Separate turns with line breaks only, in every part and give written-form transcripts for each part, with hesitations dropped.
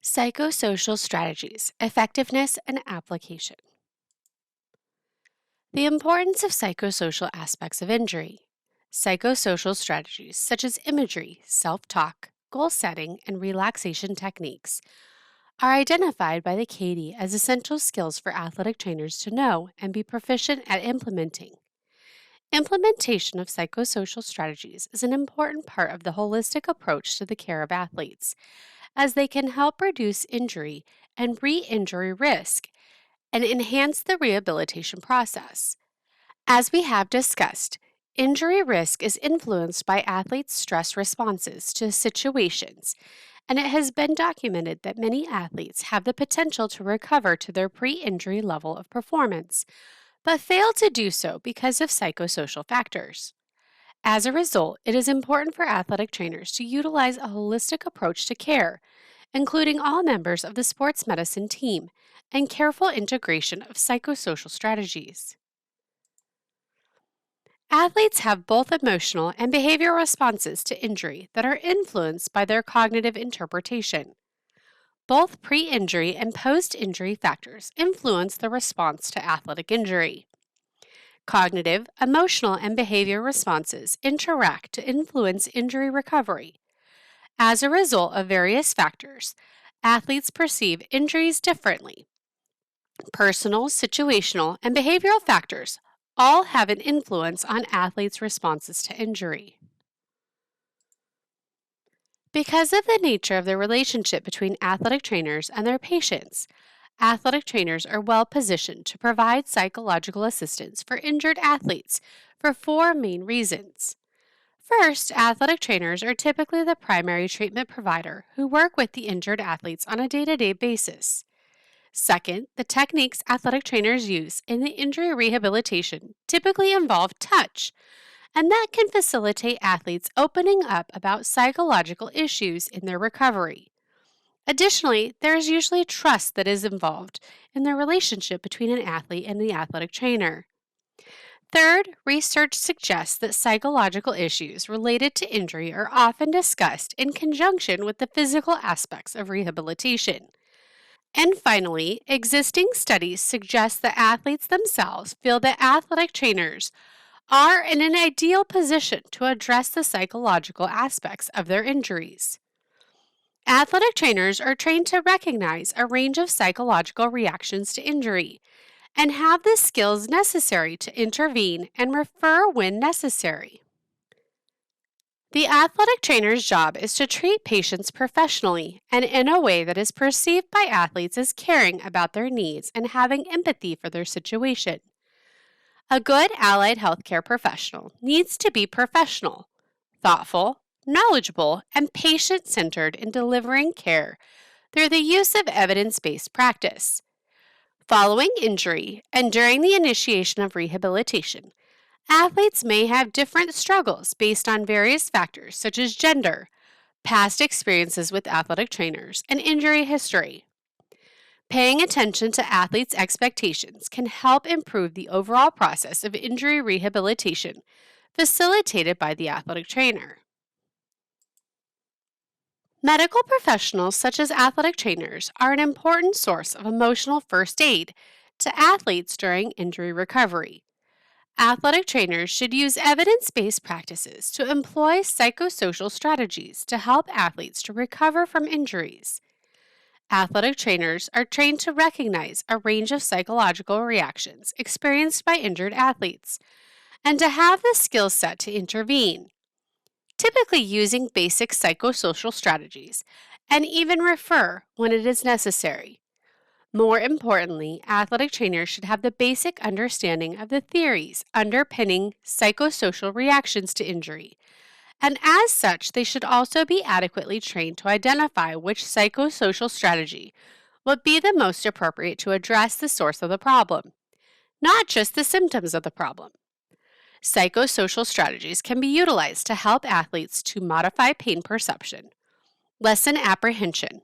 Psychosocial strategies, effectiveness, and application. The importance of psychosocial aspects of injury. Psychosocial strategies such as imagery, self talk, goal setting, and relaxation techniques are identified by the KD as essential skills for athletic trainers to know and be proficient at implementing. Implementation of psychosocial strategies is an important part of the holistic approach to the care of athletes, as they can help reduce injury and re injury risk and enhance the rehabilitation process. As we have discussed, injury risk is influenced by athletes' stress responses to situations, and it has been documented that many athletes have the potential to recover to their pre injury level of performance, but fail to do so because of psychosocial factors. As a result, it is important for athletic trainers to utilize a holistic approach to care, including all members of the sports medicine team, and careful integration of psychosocial strategies. Athletes have both emotional and behavioral responses to injury that are influenced by their cognitive interpretation. Both pre injury and post injury factors influence the response to athletic injury. Cognitive, emotional, and behavioral responses interact to influence injury recovery. As a result of various factors, athletes perceive injuries differently. Personal, situational, and behavioral factors all have an influence on athletes' responses to injury. Because of the nature of the relationship between athletic trainers and their patients, athletic trainers are well positioned to provide psychological assistance for injured athletes for four main reasons. First, athletic trainers are typically the primary treatment provider who work with the injured athletes on a day-to-day basis. Second, the techniques athletic trainers use in the injury rehabilitation typically involve touch, and that can facilitate athletes opening up about psychological issues in their recovery. Additionally, there is usually trust that is involved in the relationship between an athlete and the athletic trainer. Third, research suggests that psychological issues related to injury are often discussed in conjunction with the physical aspects of rehabilitation. And finally, existing studies suggest that athletes themselves feel that athletic trainers are in an ideal position to address the psychological aspects of their injuries. Athletic trainers are trained to recognize a range of psychological reactions to injury and have the skills necessary to intervene and refer when necessary. The athletic trainer's job is to treat patients professionally and in a way that is perceived by athletes as caring about their needs and having empathy for their situation. A good allied healthcare professional needs to be professional, thoughtful, knowledgeable, and patient-centered in delivering care through the use of evidence-based practice. Following injury and during the initiation of rehabilitation, athletes may have different struggles based on various factors such as gender, past experiences with athletic trainers, and injury history. Paying attention to athletes' expectations can help improve the overall process of injury rehabilitation facilitated by the athletic trainer. Medical professionals such as athletic trainers are an important source of emotional first aid to athletes during injury recovery. Athletic trainers should use evidence-based practices to employ psychosocial strategies to help athletes to recover from injuries. Athletic trainers are trained to recognize a range of psychological reactions experienced by injured athletes and to have the skill set to intervene, typically using basic psychosocial strategies and even refer when it is necessary. More importantly, athletic trainers should have the basic understanding of the theories underpinning psychosocial reactions to injury, and as such, they should also be adequately trained to identify which psychosocial strategy would be the most appropriate to address the source of the problem, not just the symptoms of the problem. Psychosocial strategies can be utilized to help athletes to modify pain perception, lessen apprehension,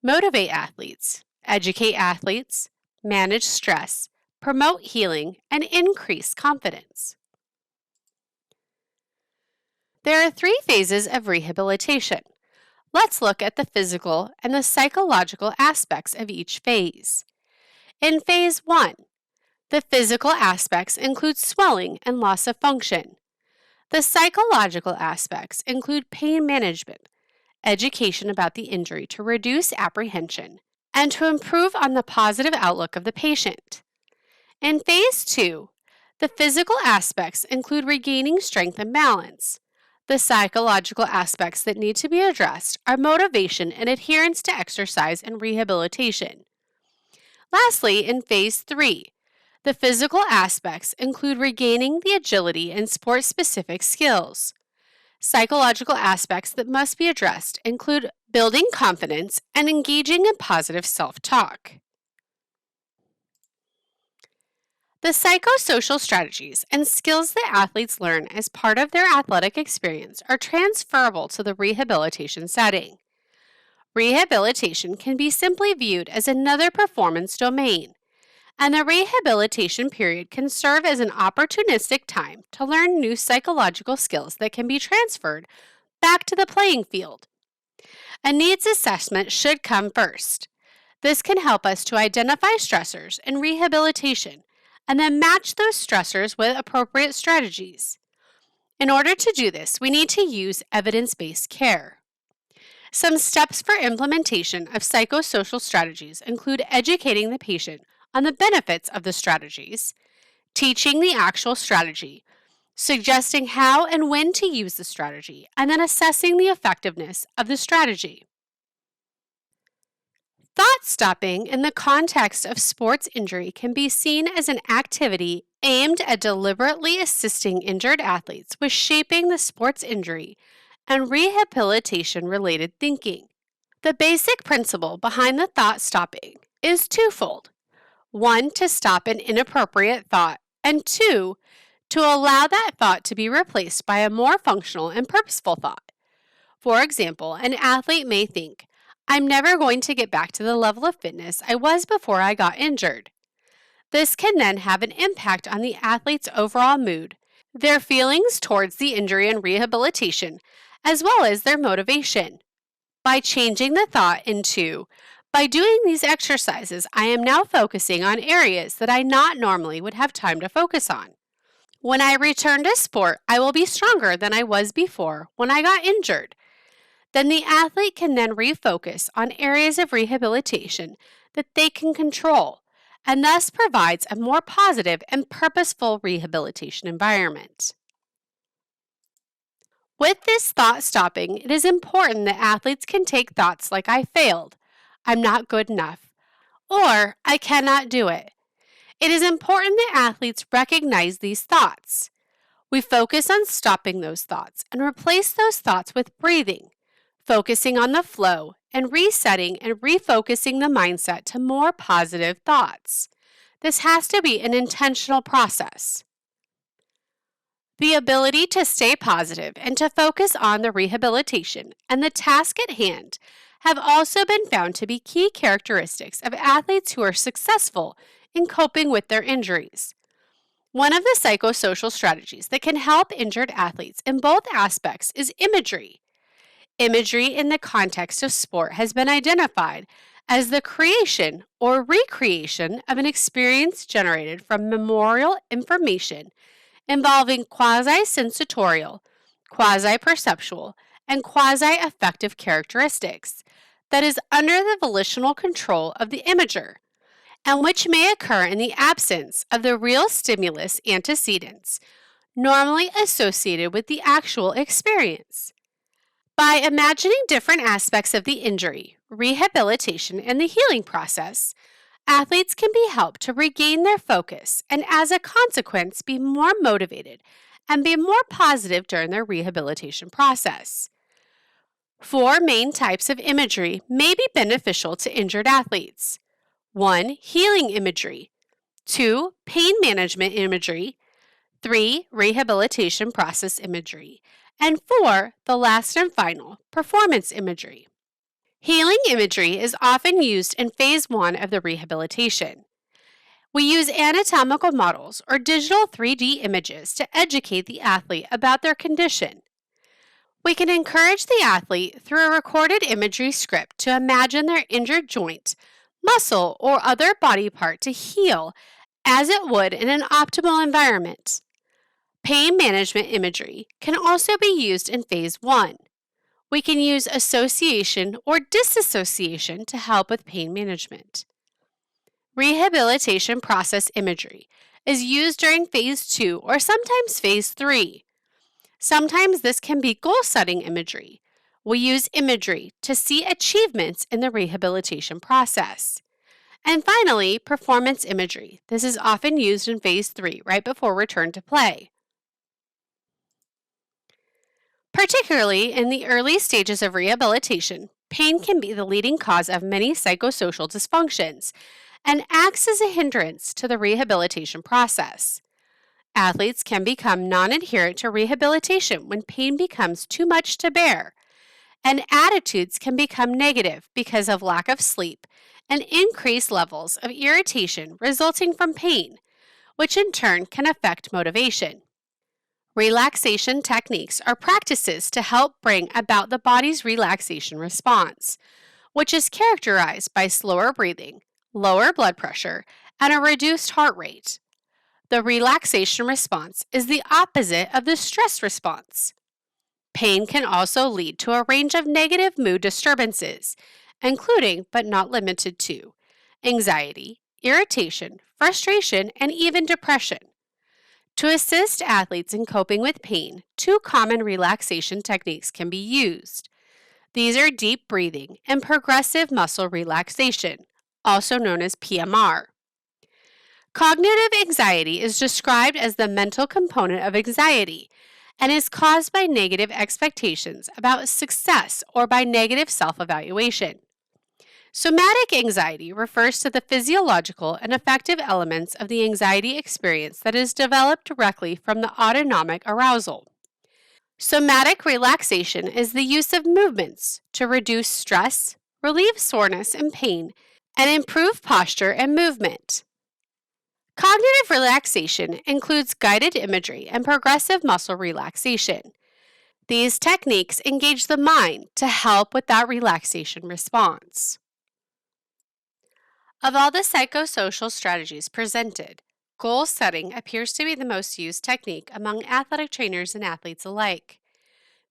motivate athletes, educate athletes, manage stress, promote healing, and increase confidence. There are three phases of rehabilitation. let's look at the physical and the psychological aspects of each phase. In phase 1, the physical aspects include swelling and loss of function. The psychological aspects include pain management, education about the injury to reduce apprehension, and to improve on the positive outlook of the patient. In phase 2, the physical aspects include regaining strength and balance. The psychological aspects that need to be addressed are motivation and adherence to exercise and rehabilitation. Lastly, in phase 3, the physical aspects include regaining the agility and sport-specific skills. Psychological aspects that must be addressed include building confidence and engaging in positive self-talk. The psychosocial strategies and skills that athletes learn as part of their athletic experience are transferable to the rehabilitation setting. Rehabilitation can be simply viewed as another performance domain, and the rehabilitation period can serve as an opportunistic time to learn new psychological skills that can be transferred back to the playing field. A needs assessment should come first. This can help us to identify stressors in rehabilitation and then match those stressors with appropriate strategies. In order to do this, we need to use evidence-based care. Some steps for implementation of psychosocial strategies include educating the patient on the benefits of the strategies, teaching the actual strategy, suggesting how and when to use the strategy, and then assessing the effectiveness of the strategy. Thought stopping in the context of sports injury can be seen as an activity aimed at deliberately assisting injured athletes with shaping the sports injury and rehabilitation-related thinking. The basic principle behind the thought stopping is twofold. 1, to stop an inappropriate thought, and 2, to allow that thought to be replaced by a more functional and purposeful thought. For example, an athlete may think, "I'm never going to get back to the level of fitness I was before I got injured." This can then have an impact on the athlete's overall mood, their feelings towards the injury and rehabilitation, as well as their motivation. By changing the thought into, "By doing these exercises, I am now focusing on areas that I not normally would have time to focus on. When I return to sport, I will be stronger than I was before when I got injured." Then the athlete can then refocus on areas of rehabilitation that they can control, and thus provides a more positive and purposeful rehabilitation environment. With this thought stopping, it is important that athletes can take thoughts like "I failed," "I'm not good enough," or "I cannot do it." It is important that athletes recognize these thoughts. We focus on stopping those thoughts and replace those thoughts with breathing, focusing on the flow, and resetting and refocusing the mindset to more positive thoughts. This has to be an intentional process. The ability to stay positive and to focus on the rehabilitation and the task at hand have also been found to be key characteristics of athletes who are successful in coping with their injuries. One of the psychosocial strategies that can help injured athletes in both aspects is imagery. Imagery in the context of sport has been identified as the creation or recreation of an experience generated from memorial information involving quasi-sensorial, quasi-perceptual, and quasi-affective characteristics that is under the volitional control of the imager, and which may occur in the absence of the real stimulus antecedents normally associated with the actual experience. By imagining different aspects of the injury, rehabilitation, and the healing process, athletes can be helped to regain their focus and, as a consequence, be more motivated and be more positive during their rehabilitation process. 4 main types of imagery may be beneficial to injured athletes. 1, healing imagery. 2, pain management imagery. 3, rehabilitation process imagery. And 4, the last and final, performance imagery. Healing imagery is often used in phase 1 of the rehabilitation. We use anatomical models or digital 3D images to educate the athlete about their condition. We can encourage the athlete through a recorded imagery script to imagine their injured joint, muscle, or other body part to heal as it would in an optimal environment. Pain management imagery can also be used in phase 1. We can use association or disassociation to help with pain management. Rehabilitation process imagery is used during phase 2 or sometimes phase 3. Sometimes this can be goal-setting imagery. We use imagery to see achievements in the rehabilitation process. And finally, performance imagery. This is often used in phase 3, right before return to play. Particularly in the early stages of rehabilitation, pain can be the leading cause of many psychosocial dysfunctions and acts as a hindrance to the rehabilitation process. Athletes can become non-adherent to rehabilitation when pain becomes too much to bear, and attitudes can become negative because of lack of sleep and increased levels of irritation resulting from pain, which in turn can affect motivation. Relaxation techniques are practices to help bring about the body's relaxation response, which is characterized by slower breathing, lower blood pressure, and a reduced heart rate. The relaxation response is the opposite of the stress response. Pain can also lead to a range of negative mood disturbances, including but not limited to anxiety, irritation, frustration, and even depression. To assist athletes in coping with pain, 2 common relaxation techniques can be used. These are deep breathing and progressive muscle relaxation, also known as PMR. Cognitive anxiety is described as the mental component of anxiety and is caused by negative expectations about success or by negative self-evaluation. Somatic anxiety refers to the physiological and affective elements of the anxiety experience that is developed directly from the autonomic arousal. Somatic relaxation is the use of movements to reduce stress, relieve soreness and pain, and improve posture and movement. Cognitive relaxation includes guided imagery and progressive muscle relaxation. These techniques engage the mind to help with that relaxation response. Of all the psychosocial strategies presented, goal setting appears to be the most used technique among athletic trainers and athletes alike.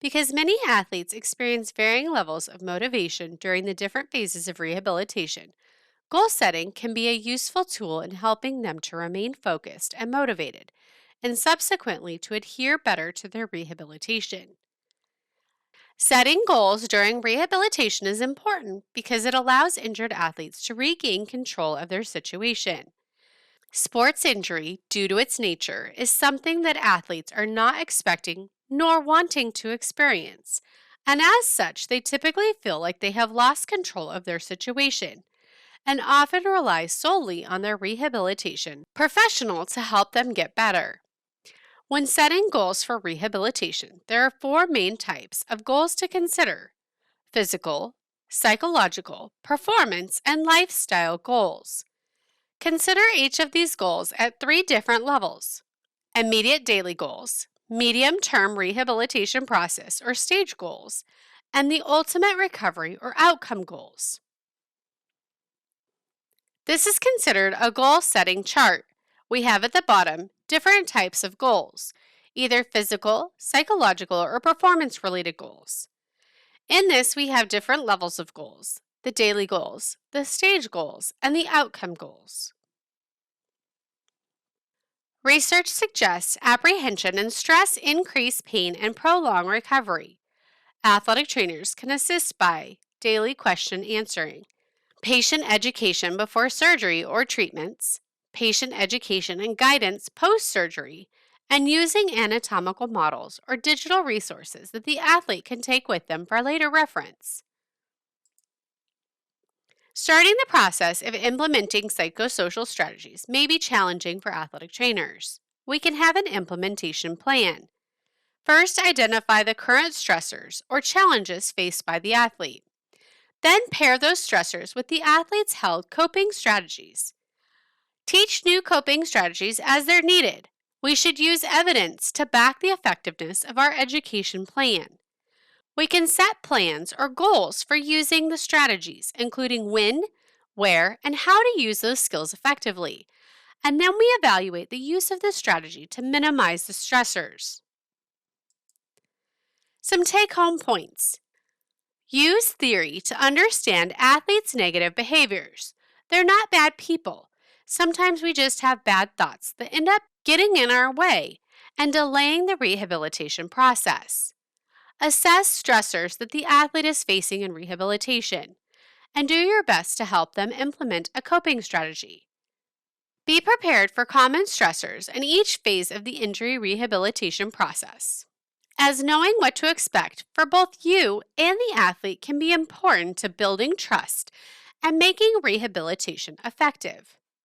Because many athletes experience varying levels of motivation during the different phases of rehabilitation, goal setting can be a useful tool in helping them to remain focused and motivated, and subsequently to adhere better to their rehabilitation. Setting goals during rehabilitation is important because it allows injured athletes to regain control of their situation. Sports injury, due to its nature, is something that athletes are not expecting nor wanting to experience, and as such, they typically feel like they have lost control of their situation and often rely solely on their rehabilitation professional to help them get better. When setting goals for rehabilitation, there are 4 main types of goals to consider: physical, psychological, performance, and lifestyle goals. Consider each of these goals at 3 different levels: immediate daily goals, medium-term rehabilitation process or stage goals, and the ultimate recovery or outcome goals. This is considered a goal-setting chart. We have at the bottom different types of goals, either physical, psychological, or performance-related goals. In this, we have different levels of goals: the daily goals, the stage goals, and the outcome goals. Research suggests apprehension and stress increase pain and prolong recovery. Athletic trainers can assist by daily question answering, patient education before surgery or treatments, patient education and guidance post-surgery, and using anatomical models or digital resources that the athlete can take with them for later reference. Starting the process of implementing psychosocial strategies may be challenging for athletic trainers. We can have an implementation plan. First, identify the current stressors or challenges faced by the athlete. Then pair those stressors with the athlete's held coping strategies. Teach new coping strategies as they're needed. We should use evidence to back the effectiveness of our education plan. We can set plans or goals for using the strategies, including when, where, and how to use those skills effectively. And then we evaluate the use of the strategy to minimize the stressors. Some take home points. Use theory to understand athletes' negative behaviors. They're not bad people. Sometimes we just have bad thoughts that end up getting in our way and delaying the rehabilitation process. Assess stressors that the athlete is facing in rehabilitation and do your best to help them implement a coping strategy. Be prepared for common stressors in each phase of the injury rehabilitation process, as knowing what to expect for both you and the athlete can be important to building trust and making rehabilitation effective.